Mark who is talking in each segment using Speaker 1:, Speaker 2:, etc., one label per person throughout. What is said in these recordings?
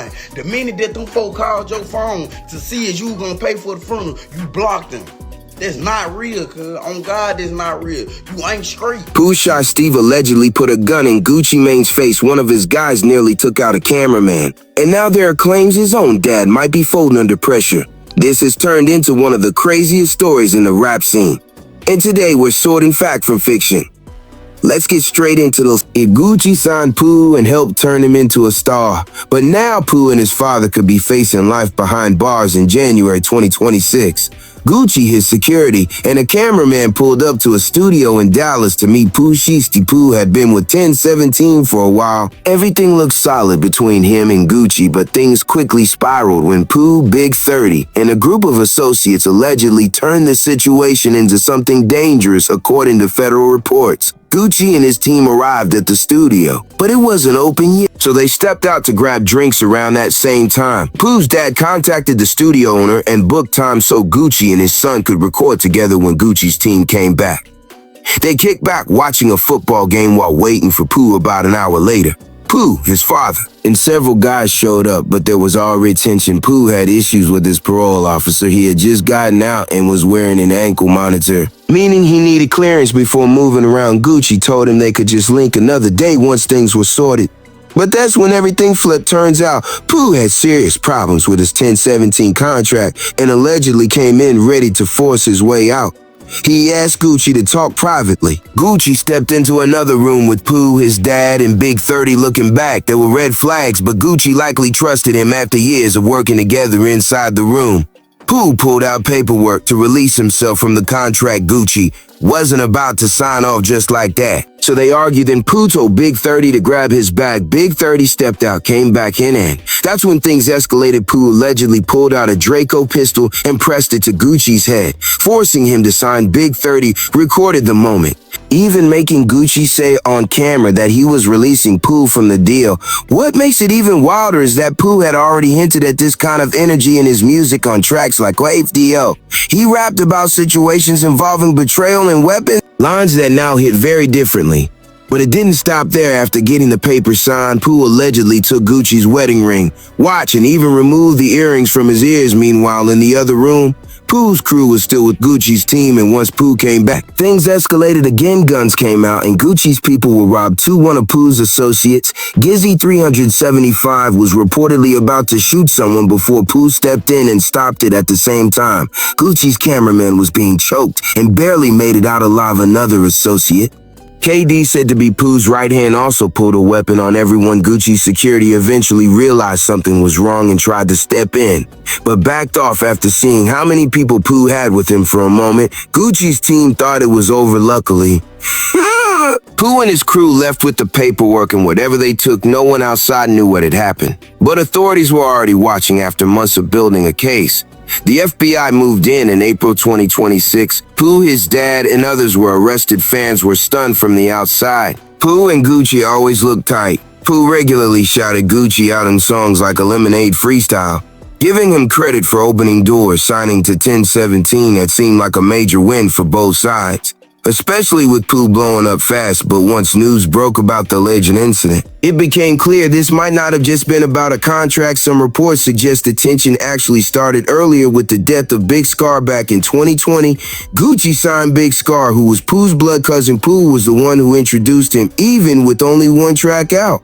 Speaker 1: lying. The minute that them folk called your phone to see if you were gonna pay for the funeral, you blocked them. That's not real, cuz. On God, that's not real. You ain't straight.
Speaker 2: Pooh Shiesty allegedly put a gun in Gucci Mane's face. One of his guys nearly took out a cameraman. And now there are claims his own dad might be folding under pressure. This has turned into one of the craziest stories in the rap scene. And today we're sorting fact from fiction. Let's get straight into those. If Gucci signed Pooh and helped turn him into a star, but now Pooh and his father could be facing life behind bars in January 2026. Gucci, his security, and a cameraman pulled up to a studio in Dallas to meet Pooh Shiesty. Pooh had been with 1017 for a while. Everything looked solid between him and Gucci, but things quickly spiraled when Pooh, Big 30, and a group of associates allegedly turned the situation into something dangerous, according to federal reports. Gucci and his team arrived at the studio, but it wasn't open yet, so they stepped out to grab drinks around that same time. Pooh's dad contacted the studio owner and booked time so Gucci and his son could record together when Gucci's team came back. They kicked back watching a football game while waiting for Pooh. About an hour later, Pooh, his father, and several guys showed up, but there was already tension. Pooh had issues with his parole officer. He had just gotten out and was wearing an ankle monitor, meaning he needed clearance before moving around. Gucci told him they could just link another day once things were sorted. But that's when everything flipped. Turns out, Pooh had serious problems with his 1017 contract and allegedly came in ready to force his way out. He asked Gucci to talk privately. Gucci stepped into another room with Pooh, his dad, and Big 30. Looking back, there were red flags, but Gucci likely trusted him after years of working together inside the room. Pooh pulled out paperwork to release himself from the contract. Gucci wasn't about to sign off just like that. So they argued, and Pooh told Big 30 to grab his bag. Big 30 stepped out, came back in, and that's when things escalated. Pooh allegedly pulled out a Draco pistol and pressed it to Gucci's head, forcing him to sign. Big 30 recorded the moment, even making Gucci say on camera that he was releasing Pooh from the deal. What makes it even wilder is that Pooh had already hinted at this kind of energy in his music on tracks like AFDO. He rapped about situations involving betrayal and weapons, lines that now hit very differently. But it didn't stop there. After getting the paper signed, Pooh allegedly took Gucci's wedding ring, watch, and even removed the earrings from his ears. Meanwhile, in the other room, Pooh's crew was still with Gucci's team, and once Pooh came back, things escalated again. Guns came out, and Gucci's people were robbed too. One of Pooh's associates, Gizzy 375, was reportedly about to shoot someone before Pooh stepped in and stopped it at the same time. Gucci's cameraman was being choked and barely made it out alive. Another associate, KD, said to be Pooh's right hand, also pulled a weapon on everyone. Gucci's security eventually realized something was wrong and tried to step in, but backed off after seeing how many people Pooh had with him. For a moment, Gucci's team thought it was over. Luckily, Pooh and his crew left with the paperwork, and whatever they took, no one outside knew what had happened. But authorities were already watching. After months of building a case, the FBI moved in April 2026. Pooh, his dad, and others were arrested. Fans were stunned from the outside. Pooh and Gucci always looked tight. Pooh regularly shouted Gucci out in songs like Lemonade Freestyle, giving him credit for opening doors. Signing to 1017 had seemed like a major win for both sides, especially with Pooh blowing up fast. But once news broke about the alleged incident, it became clear this might not have just been about a contract. Some reports suggest the tension actually started earlier with the death of Big Scarr back in 2020. Gucci signed Big Scarr, who was Pooh's blood cousin. Pooh was the one who introduced him, even with only one track out.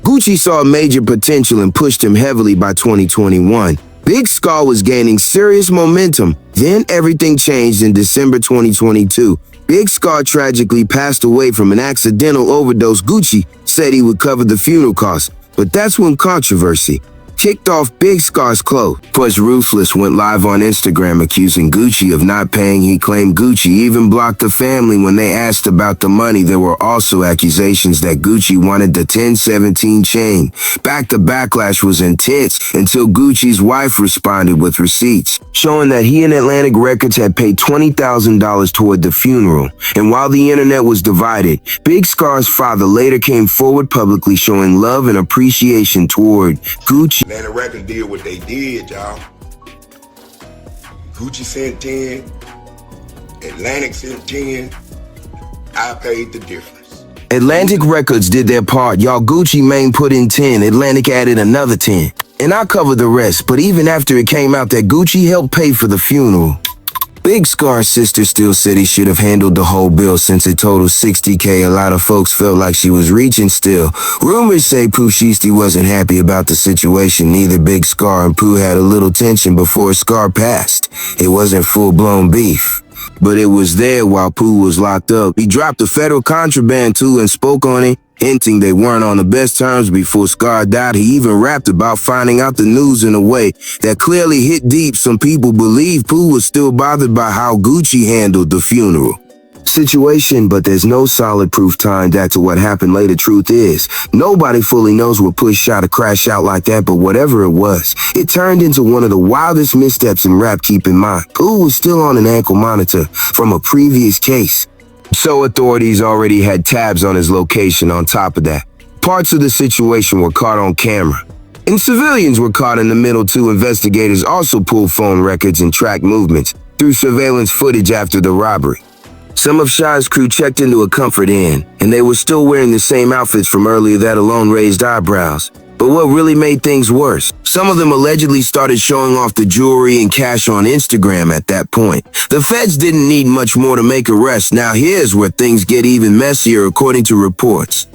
Speaker 2: Gucci saw major potential and pushed him heavily. By 2021, Big Scarr was gaining serious momentum. Then everything changed in December 2022. Big Scarr tragically passed away from an accidental overdose. Gucci said he would cover the funeral costs, but that's when controversy kicked off. Big Scarr's clothes. Plus, Ruthless went live on Instagram accusing Gucci of not paying. He claimed Gucci even blocked the family when they asked about the money. There were also accusations that Gucci wanted the 1017 chain back. The backlash was intense until Gucci's wife responded with receipts showing that he and Atlantic Records had paid $20,000 toward the funeral. And while the internet was divided, Big Scarr's father later came forward publicly showing love and appreciation toward Gucci.
Speaker 3: Atlantic Records did what they did, y'all. Gucci sent 10, Atlantic sent 10, I paid the difference.
Speaker 2: Atlantic Records did their part, y'all. Gucci Mane put in 10, Atlantic added another 10. And I covered the rest, but even after it came out that Gucci helped pay for the funeral, Big Scar's sister still said he should have handled the whole bill since it totaled $60K. A lot of folks felt like she was reaching still. Rumors say Pooh Shiesty wasn't happy about the situation. Neither Big Scarr and Pooh had a little tension before Scarr passed. It wasn't full-blown beef, but it was there while Pooh was locked up. He dropped a federal contraband too and spoke on it, hinting they weren't on the best terms before Scarr died. He even rapped about finding out the news in a way that clearly hit deep. Some people believe Pooh was still bothered by how Gucci handled the funeral situation, but there's no solid proof tying that to what happened later. Truth is, nobody fully knows what pushed Shy to crash out like that, but whatever it was, it turned into one of the wildest missteps in rap. Keep in mind, Pooh was still on an ankle monitor from a previous case, so authorities already had tabs on his location. On top of that, parts of the situation were caught on camera, and civilians were caught in the middle too. Investigators also pulled phone records and tracked movements through surveillance footage after the robbery. Some of Shy's crew checked into a Comfort Inn, and they were still wearing the same outfits from earlier. That alone raised eyebrows. But what really made things worse, some of them allegedly started showing off the jewelry and cash on Instagram at that point. The feds didn't need much more to make arrests. Now here's where things get even messier. According to reports,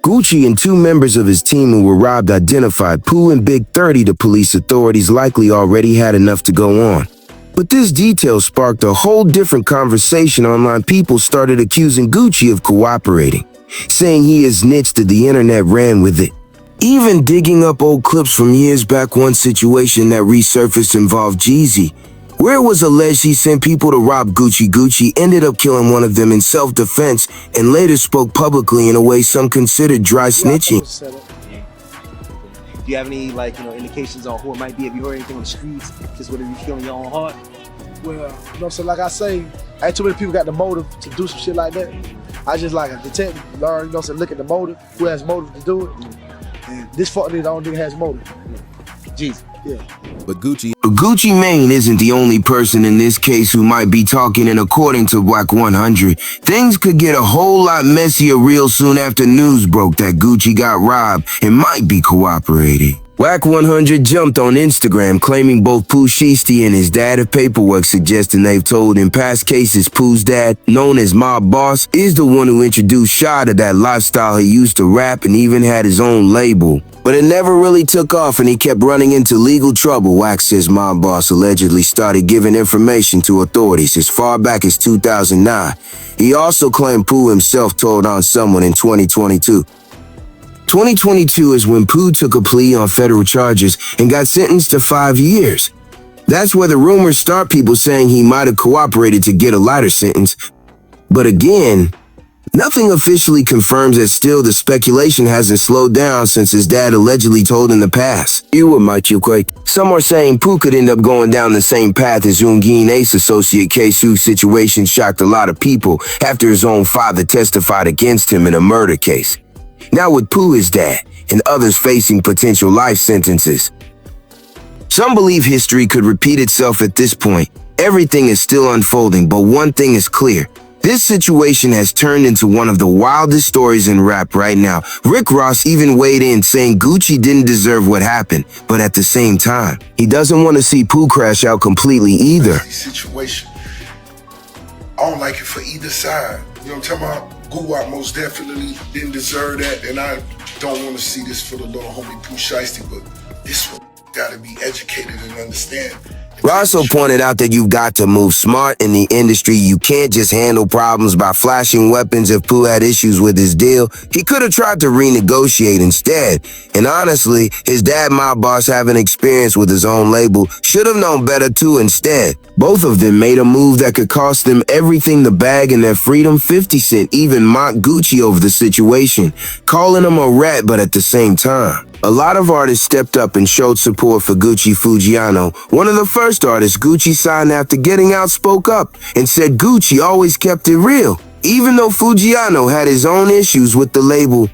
Speaker 2: Gucci and two members of his team who were robbed identified Pooh and Big 30. The police authorities likely already had enough to go on, but this detail sparked a whole different conversation online. People started accusing Gucci of cooperating, saying he is snitched, that the internet ran with it, even digging up old clips from years back. One situation that resurfaced involved Jeezy, where it was alleged he sent people to rob Gucci. Gucci ended up killing one of them in self-defense and later spoke publicly in a way some considered dry snitching.
Speaker 4: Do you have any, indications on who it might be? Have you heard anything on the streets? Just whatever you feel in your own heart?
Speaker 5: Well, so like I say, ain't too many people got the motive to do some shit like that. I just like a detective, learn, look at the motive, who has motive to do it. And this fuck nigga, the only nigga has motive.
Speaker 4: Jeez.
Speaker 5: Yeah.
Speaker 2: But Gucci Mane isn't the only person in this case who might be talking, and according to Wack 100, things could get a whole lot messier real soon after news broke that Gucci got robbed and might be cooperating. Wack 100 jumped on Instagram claiming both Pooh Shiesty and his dad have paperwork suggesting they've told in past cases Pooh's dad, known as Mob Boss, is the one who introduced Shy to that lifestyle. He used to rap and even had his own label, but it never really took off and he kept running into legal trouble. Wack says Mob Boss allegedly started giving information to authorities as far back as 2009. He also claimed Pooh himself told on someone in 2022. 2022 is when Pooh took a plea on federal charges and got sentenced to 5 years. That's where the rumors start, people saying he might have cooperated to get a lighter sentence. But again, nothing officially confirms that. Still, the speculation hasn't slowed down since his dad allegedly told in the past. Some are saying Pooh could end up going down the same path as Youngin Ace associate case, whose situation shocked a lot of people after his own father testified against him in a murder case. Now with Pooh, his dad, and others facing potential life sentences, some believe history could repeat itself at this point. Everything is still unfolding, but one thing is clear. This situation has turned into one of the wildest stories in rap right now. Rick Ross even weighed in, saying Gucci didn't deserve what happened, but at the same time, he doesn't want to see Pooh crash out completely either.
Speaker 3: Situation, I don't like it for either side. You know what I'm talking about? Guwap most definitely didn't deserve that, and I don't want to see this for the little homie Pooh Shiesty, but this one gotta be educated and understand.
Speaker 2: Rosso pointed out that you've got to move smart in the industry. You can't just handle problems by flashing weapons. If Pooh had issues with his deal, he could have tried to renegotiate instead. And honestly, his dad, Mob Boss, having experience with his own label, should have known better too. Instead, both of them made a move that could cost them everything, the bag and their freedom. 50 Cent even mocked Gucci over the situation, calling him a rat, but at the same time, a lot of artists stepped up and showed support for Gucci. Fujiano, one of the first artists Gucci signed after getting out, spoke up and said Gucci always kept it real. Even though Fujiano had his own issues with the label,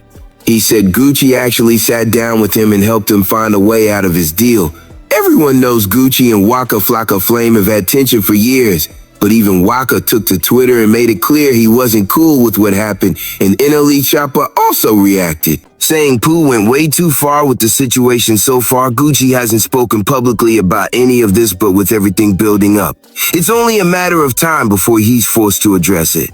Speaker 2: he said Gucci actually sat down with him and helped him find a way out of his deal. Everyone knows Gucci and Waka Flocka Flame have had tension for years, But even Waka took to Twitter and made it clear he wasn't cool with what happened, and NLE Choppa also reacted, saying Pooh went way too far with the situation so far. Gucci hasn't spoken publicly about any of this, but with everything building up, it's only a matter of time before he's forced to address it.